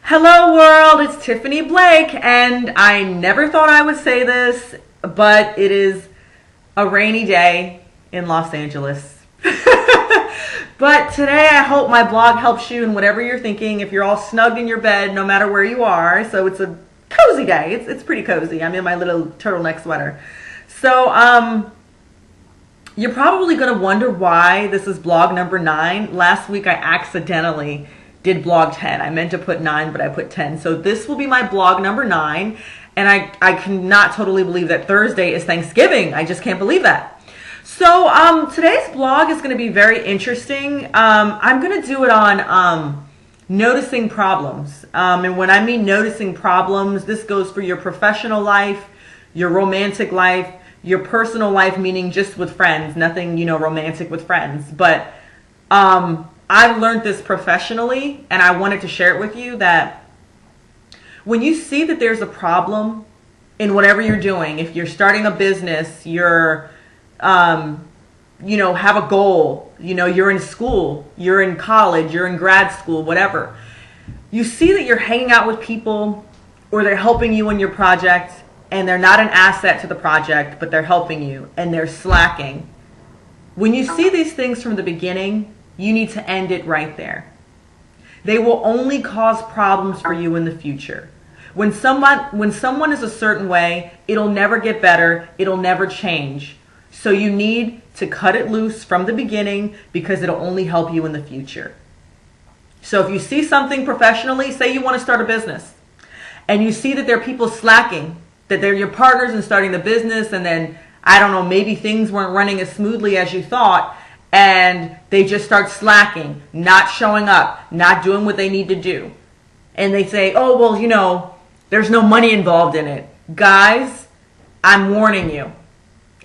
Hello world, it's Tiffany Blake, and I never thought I would say this, but it is a rainy day in Los Angeles. But today I hope my blog helps you in whatever you're thinking, if you're all snugged in your bed, no matter where you are. So it's a cozy day. It's pretty cozy. I'm in my little turtleneck sweater. So you're probably going to wonder why this is blog number 9. Last week I accidentally did blog 10. I meant to put 9, but I put 10. So this will be my blog number 9. And I cannot totally believe that Thursday is Thanksgiving. I just can't believe that. So today's blog is going to be very interesting. I'm going to do it on noticing problems. And when I mean noticing problems, this goes for your professional life, your romantic life, your personal life, meaning just with friends, nothing, romantic with friends. But I've learned this professionally, and I wanted to share it with you, that when you see that there's a problem in whatever you're doing, if you're starting a business, you're, have a goal, you're in school, you're in college, you're in grad school, whatever. You see that you're hanging out with people or they're helping you in your project and they're not an asset to the project, but they're helping you and they're slacking. When you see these things from the beginning, you need to end it right there. They will only cause problems for you in the future. When someone is a certain way, it'll never get better, it'll never change. So you need to cut it loose from the beginning because it'll only help you in the future. So if you see something professionally, say you want to start a business, and you see that there are people slacking, that they're your partners in starting the business, and then, I don't know, maybe things weren't running as smoothly as you thought, and they just start slacking, not showing up, not doing what they need to do. And they say, oh, well, there's no money involved in it. Guys, I'm warning you,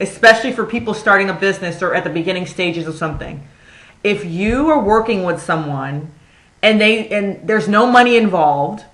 especially for people starting a business or at the beginning stages of something. If you are working with someone and there's no money involved,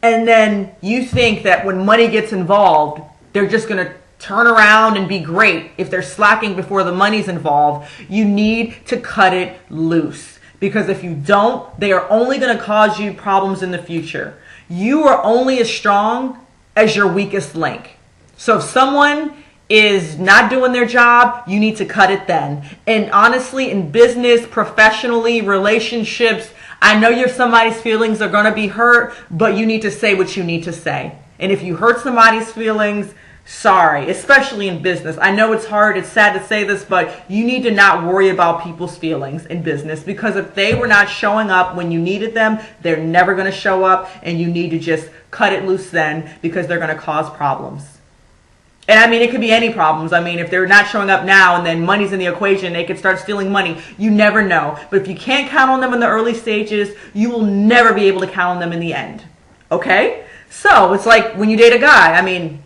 and then you think that when money gets involved, they're just going to turn around and be great if they're slacking before the money's involved, you need to cut it loose. Because if you don't, they are only going to cause you problems in the future. You are only as strong as your weakest link. So if someone is not doing their job, you need to cut it then. And honestly, in business, professionally, relationships, I know somebody's feelings are going to be hurt, but you need to say what you need to say. And if you hurt somebody's feelings, sorry, especially in business. I know it's hard, it's sad to say this, but you need to not worry about people's feelings in business, because if they were not showing up when you needed them, they're never going to show up, and you need to just cut it loose then, because they're going to cause problems. And I mean, it could be any problems. I mean, if they're not showing up now and then money's in the equation, they could start stealing money. You never know. But if you can't count on them in the early stages, you will never be able to count on them in the end. Okay? So it's like when you date a guy. I mean,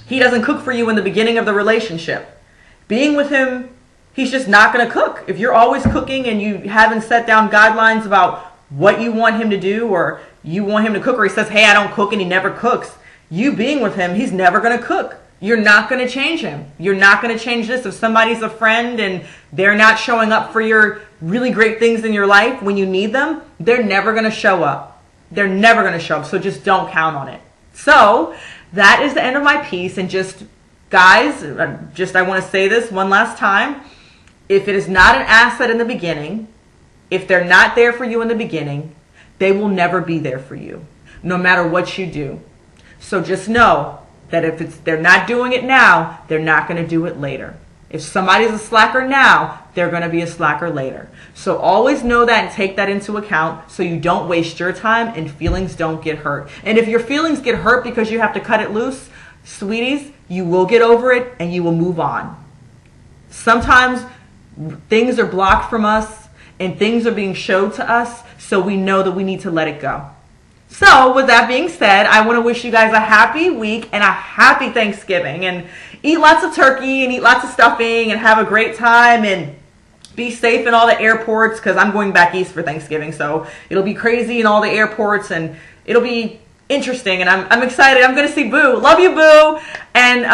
he doesn't cook for you in the beginning of the relationship. Being with him, he's just not going to cook. If you're always cooking and you haven't set down guidelines about what you want him to do, or you want him to cook, or he says, hey, I don't cook, and he never cooks, you being with him, he's never going to cook. You're not going to change him. You're not going to change this. If somebody's a friend and they're not showing up for your really great things in your life when you need them, they're never going to show up. They're never going to show up. So just don't count on it. So that is the end of my piece. And just, guys, I want to say this one last time. If it is not an asset in the beginning, if they're not there for you in the beginning, they will never be there for you, no matter what you do. So just know that if they're not doing it now, they're not going to do it later. If somebody's a slacker now, they're going to be a slacker later. So always know that and take that into account so you don't waste your time and feelings don't get hurt. And if your feelings get hurt because you have to cut it loose, sweeties, you will get over it and you will move on. Sometimes things are blocked from us and things are being showed to us, so we know that we need to let it go. So with that being said, I want to wish you guys a happy week and a happy Thanksgiving, and eat lots of turkey and eat lots of stuffing and have a great time, and be safe in all the airports, because I'm going back east for Thanksgiving, so it'll be crazy in all the airports and it'll be interesting, and I'm excited. I'm going to see Boo. Love you, Boo. And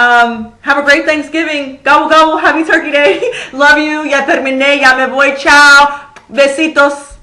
have a great Thanksgiving. Gobble, gobble. Happy Turkey Day. Love you. Ya terminé. Ya me voy. Ciao. Besitos.